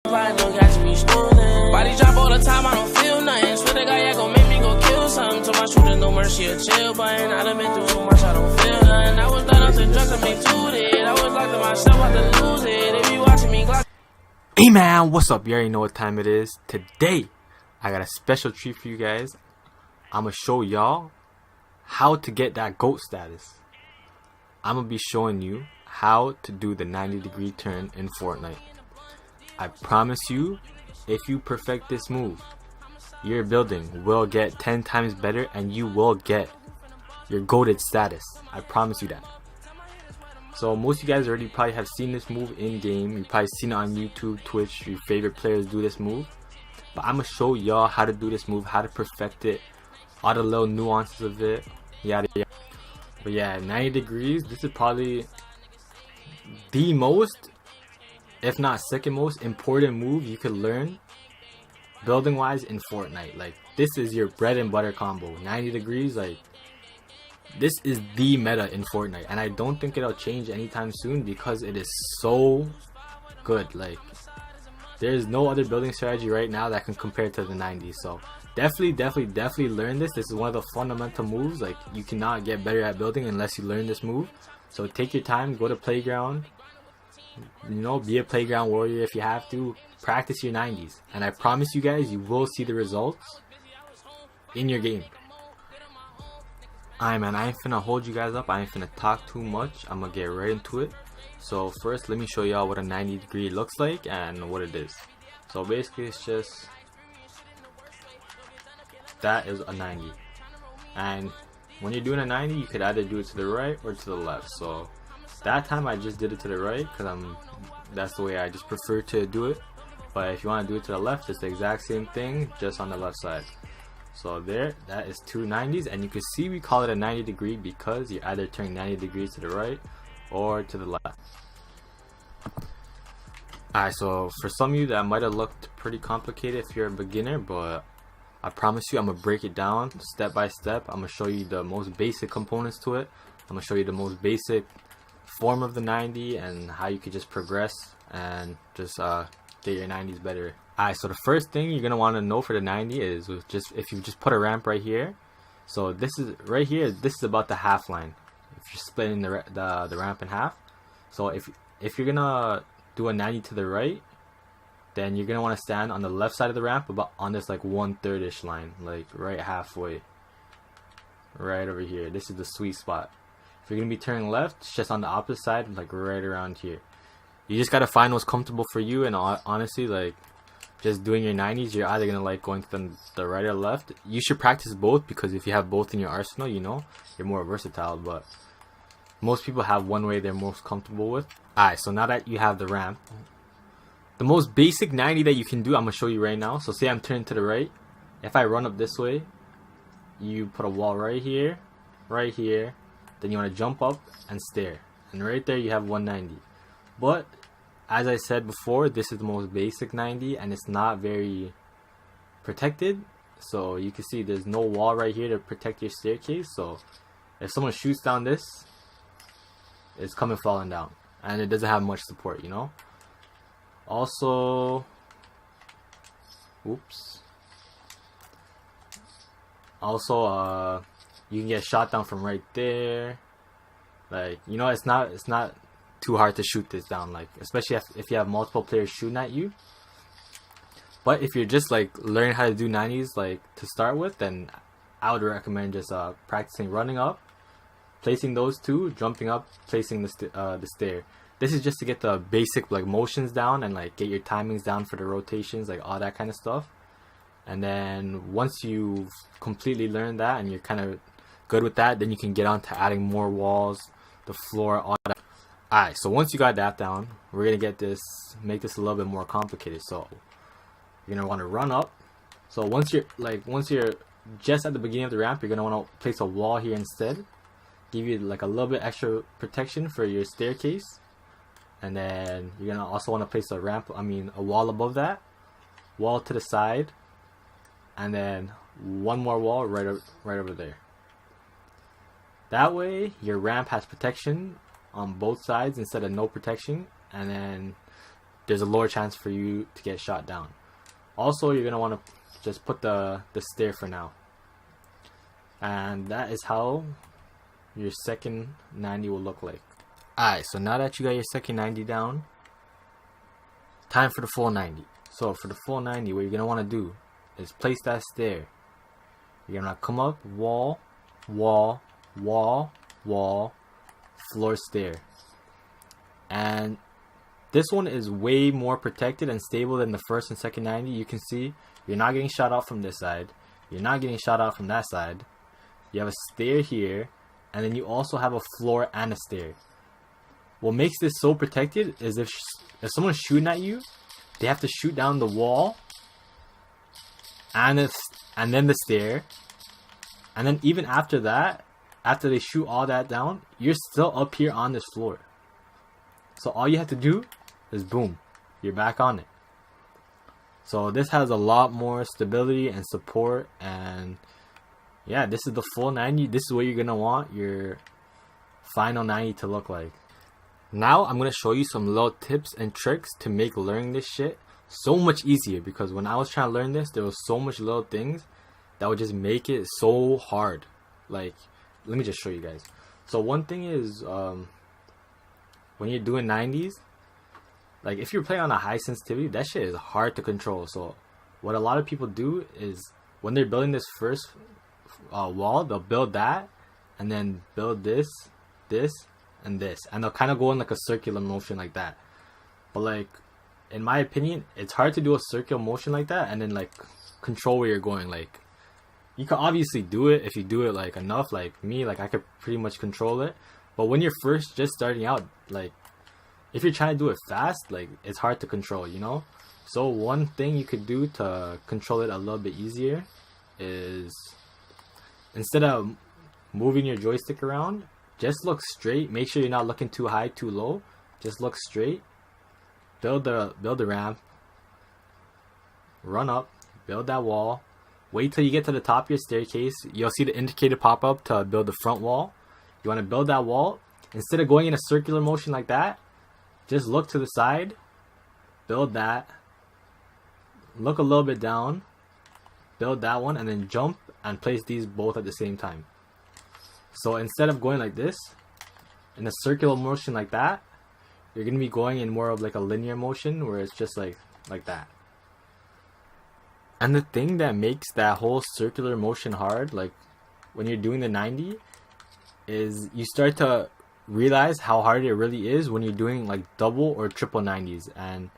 No gas me schooling. Body drop all the time, I don't feel nothing. Swear to God, yeah, gon' make me go kill something. To my shooter, no mercy, a chill button. I done been through so much, I don't feel nothing. I was done up to drugs, I made two it. I was locked in myself, I had to lose it. They be watching me Glock. Hey man, what's up? You already know what time it is. Today, I got a special treat for you guys. I'm gonna show y'all how to get that GOAT status. I'm gonna be showing you how to do the 90-degree turn in Fortnite. I promise you, if you perfect this move, your building will get 10 times better and you will get your GOATed status. I promise you that. So most of you guys already probably have seen this move in game. You've probably seen it on YouTube, Twitch, your favorite players do this move. But I'm gonna show y'all how to do this move, how to perfect it, all the little nuances of it, yada yada. But yeah, 90 degrees, this is probably the most, if not second most important move you could learn building wise in Fortnite. Like, this is your bread and butter combo. 90 degrees, like, this is the meta in Fortnite, and I don't think it'll change anytime soon because it is so good. Like, there's no other building strategy right now that can compare to the 90s. So definitely learn this. This is one of the fundamental moves. Like, you cannot get better at building unless you learn this move. So take your time, go to playground, you know, be a playground warrior if you have to. Practice your 90s, and I promise you guys, you will see the results in your game. Alright man, I ain't finna hold you guys up, I ain't finna talk too much, I'm gonna get right into it. So first, let me show y'all what a 90 degree looks like and what it is. So basically, it's just, that is a 90, and when you're doing a 90, you could either do it to the right or to the left. So that time I just did it to the right because that's the way I just prefer to do it. But if you want to do it to the left, it's the exact same thing, just on the left side. So there, that is two 90s, and you can see we call it a 90 degree because you're either turning 90 degrees to the right or to the left. Alright, so for some of you that might have looked pretty complicated if you're a beginner, but I promise you I'm going to break it down step by step. I'm going to show you the most basic components to it. I'm going to show you the most basic form of the 90 and how you could just progress and just get your 90s better. Alright, so the first thing you're gonna want to know for the 90 is just if you just put a ramp right here. So this is right here. This is about the half line. If you're splitting the ramp in half. So if you're gonna do a 90 to the right, then you're gonna want to stand on the left side of the ramp, about on this like 1/3 ish line, like right halfway, right over here. This is the sweet spot. If you're gonna be turning left, it's just on the opposite side, like right around here. You just gotta find what's comfortable for you, and honestly, like, just doing your 90s, you're either gonna like going to the right or left. You should practice both because if you have both in your arsenal, you know, you're more versatile. But most people have one way they're most comfortable with. Alright, so now that you have the ramp, the most basic 90 that you can do, I'm gonna show you right now. So say I'm turning to the right. If I run up this way, you put a wall right here, then you want to jump up and stare, and right there you have 190. But as I said before, this is the most basic 90 and it's not very protected. So you can see there's no wall right here to protect your staircase. So if someone shoots down this, it's coming falling down, and it doesn't have much support, you know. Also, oops. Also, you can get shot down from right there. Like, you know, it's not too hard to shoot this down, like, especially if you have multiple players shooting at you. But if you're just like learning how to do 90s like to start with, then I would recommend just practicing running up, placing those two, jumping up, placing the stair. This is just to get the basic like motions down and like get your timings down for the rotations, like all that kind of stuff. And then once you've completely learned that and you're kind of good with that, then you can get on to adding more walls, the floor, all that. Alright, so once you got that down, we're gonna make this a little bit more complicated. So you're gonna want to run up. So once you're just at the beginning of the ramp, you're gonna want to place a wall here instead, give you like a little bit extra protection for your staircase. And then you're gonna also want to place a wall above that, wall to the side, and then one more wall right over there. That way your ramp has protection on both sides instead of no protection, and then there's a lower chance for you to get shot down. Also, you're gonna want to just put the stair for now. And that is how your second 90 will look like. Alright, so now that you got your second 90 down, time for the full 90. So for the full 90, what you're gonna want to do is place that stair. You're gonna come up, wall, wall, wall, wall, floor, stair. And this one is way more protected and stable than the first and second 90. You can see you're not getting shot out from this side. You're not getting shot out from that side. You have a stair here, and then you also have a floor and a stair. What makes this so protected is if someone's shooting at you, they have to shoot down the wall and then the stair, and then even after that, after they shoot all that down, you're still up here on this floor. So all you have to do is boom, you're back on it. So this has a lot more stability and support, and yeah, this is the full 90. This is what you're gonna want your final 90 to look like. Now I'm gonna show you some little tips and tricks to make learning this shit so much easier, because when I was trying to learn this, there was so much little things that would just make it so hard. Like, let me just show you guys. So one thing is, when you're doing 90s, like if you're playing on a high sensitivity, that shit is hard to control. So what a lot of people do is when they're building this first wall, they'll build that and then build this, this, and this, and they'll kind of go in like a circular motion like that. But like, in my opinion, it's hard to do a circular motion like that and then like control where you're going. Like, you can obviously do it if you do it like enough. Like me, like I could pretty much control it. But when you're first just starting out, like if you're trying to do it fast, like it's hard to control, you know? So one thing you could do to control it a little bit easier is, instead of moving your joystick around, just look straight. Make sure you're not looking too high, too low. Just look straight. Build the ramp. Run up. Build that wall. Wait till you get to the top of your staircase. You'll see the indicator pop up to build the front wall. You want to build that wall. Instead of going in a circular motion like that, just look to the side. Build that. Look a little bit down. Build that one, and then jump and place these both at the same time. So instead of going like this, in a circular motion like that, you're going to be going in more of like a linear motion where it's just like that. And the thing that makes that whole circular motion hard, like when you're doing the 90, is you start to realize how hard it really is when you're doing like double or triple 90s. And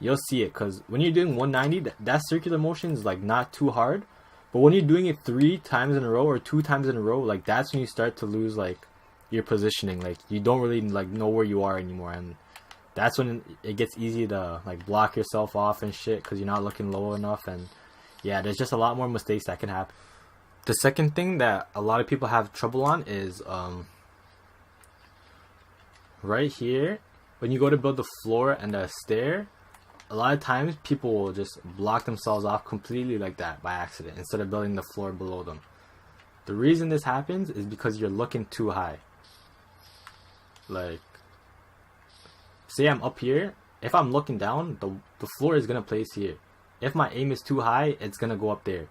you'll see it, because when you're doing 190, that circular motion is like not too hard. But when you're doing it 3 times in a row or 2 times in a row, like that's when you start to lose like your positioning. Like you don't really like know where you are anymore, and that's when it gets easy to like block yourself off and shit because you're not looking low enough. And yeah, there's just a lot more mistakes that can happen. The second thing that a lot of people have trouble on is right here, when you go to build the floor and the stair, a lot of times people will just block themselves off completely like that by accident instead of building the floor below them. The reason this happens is because you're looking too high. Like, say I'm up here, if I'm looking down, the floor is going to place here. If my aim is too high, it's going to go up there.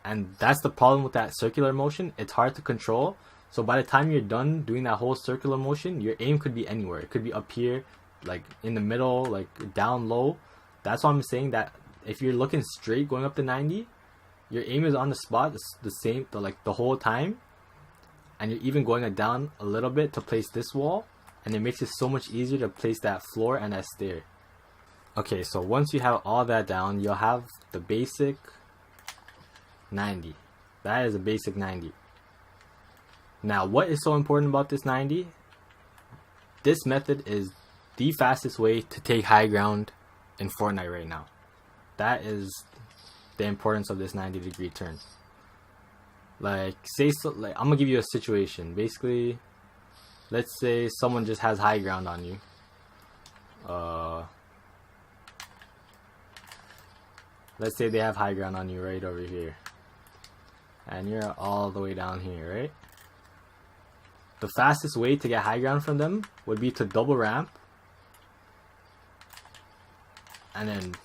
And that's the problem with that circular motion. It's hard to control. So by the time you're done doing that whole circular motion, your aim could be anywhere. It could be up here, like in the middle, like down low. That's why I'm saying that if you're looking straight going up to 90, your aim is on the spot the same, like the whole time. And you're even going down a little bit to place this wall. And it makes it so much easier to place that floor and that stair. Okay, so once you have all that down, you'll have the basic 90. That is a basic 90. Now, what is so important about this 90? This method is the fastest way to take high ground in Fortnite right now. That is the importance of this 90-degree turn. Like, I'm gonna give you a situation. Basically, let's say someone just has high ground on you. Let's say they have high ground on you right over here. And you're all the way down here, right? The fastest way to get high ground from them would be to double ramp. and then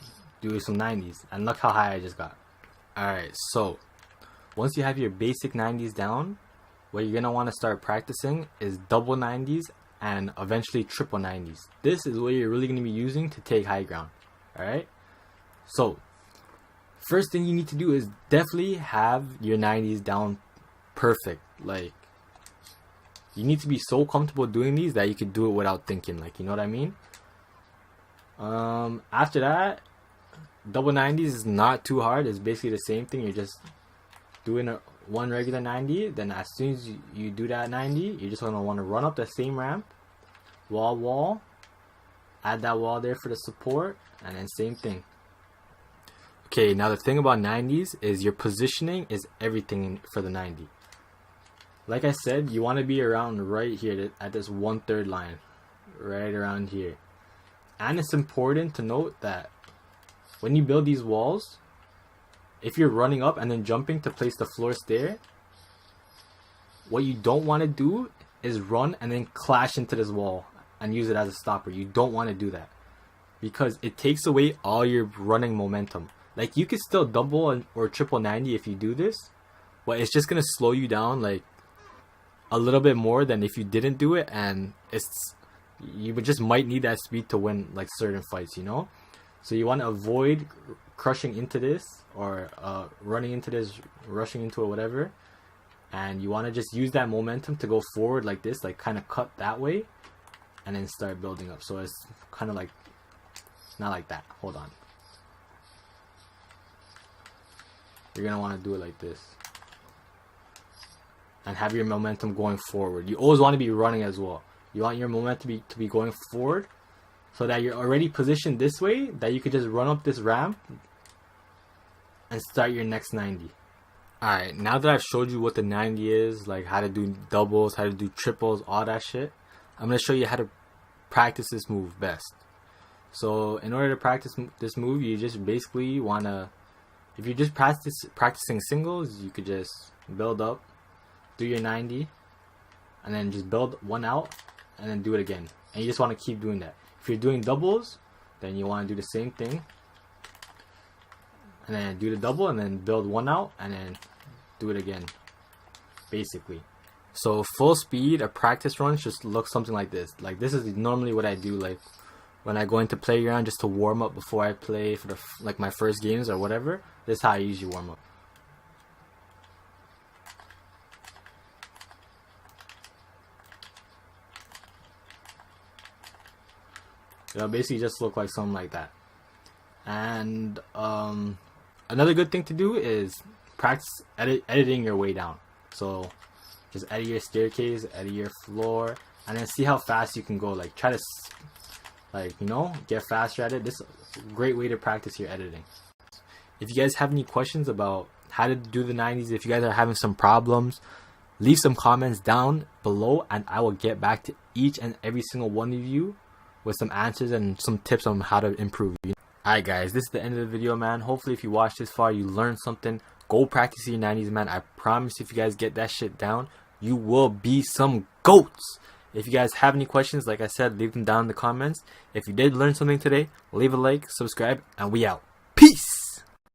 do some 90s. And look how high I just got. Alright, so once you have your basic 90s down, what you're gonna want to start practicing is double 90s and eventually triple 90s. This is what you're really gonna be using to take high ground. Alright, so first thing you need to do is definitely have your 90s down perfect. Like, you need to be so comfortable doing these that you could do it without thinking, like, you know what I mean? After that, double 90s is not too hard. It's basically the same thing. You're just doing one regular 90. Then as soon as you do that 90, you're just gonna want to run up the same ramp, wall, add that wall there for the support, and then same thing. Okay, now the thing about 90s is your positioning is everything for the 90. Like I said, you want to be around right here at this 1/3 line, right around here. And it's important to note that when you build these walls, if you're running up and then jumping to place the floor stair, what you don't want to do is run and then clash into this wall and use it as a stopper. You don't want to do that because it takes away all your running momentum. Like, you could still double or triple 90 if you do this, but it's just going to slow you down like a little bit more than if you didn't do it, and you just might need that speed to win like certain fights, you know? So you want to avoid crushing into this or running into this, rushing into it, whatever. And you want to just use that momentum to go forward like this, like kind of cut that way and then start building up. So it's kind of like, not like that. Hold on. You're going to want to do it like this. And have your momentum going forward. You always want to be running as well. You want your momentum to be going forward so that you're already positioned this way that you could just run up this ramp and start your next 90. Alright, now that I've showed you what the 90 is, like how to do doubles, how to do triples, all that shit, I'm going to show you how to practice this move best. So in order to practice this move, you just basically want to, if you're just practicing singles, you could just build up, do your 90, and then just build one out, and then do it again. And you just want to keep doing that. If you're doing doubles, then you want to do the same thing, and then do the double, and then build one out, and then do it again, basically. So full speed, a practice run just looks something like this. Like, this is normally what I do, like when I go into playground just to warm up before I play for like my first games or whatever. This is how I usually warm up. It'll basically just look like something like that. And another good thing to do is practice editing your way down. So just edit your staircase, edit your floor, and then see how fast you can go. Like, try to, like, you know, get faster at it. This is a great way to practice your editing. If you guys have any questions about how to do the 90s, if you guys are having some problems, leave some comments down below and I will get back to each and every single one of you with some answers and some tips on how to improve. Alright guys, this is the end of the video, man. Hopefully if you watched this far, you learned something. Go practice your 90s, man. I promise if you guys get that shit down, you will be some goats. If you guys have any questions, like I said, leave them down in the comments. If you did learn something today, leave a like, subscribe, and we out.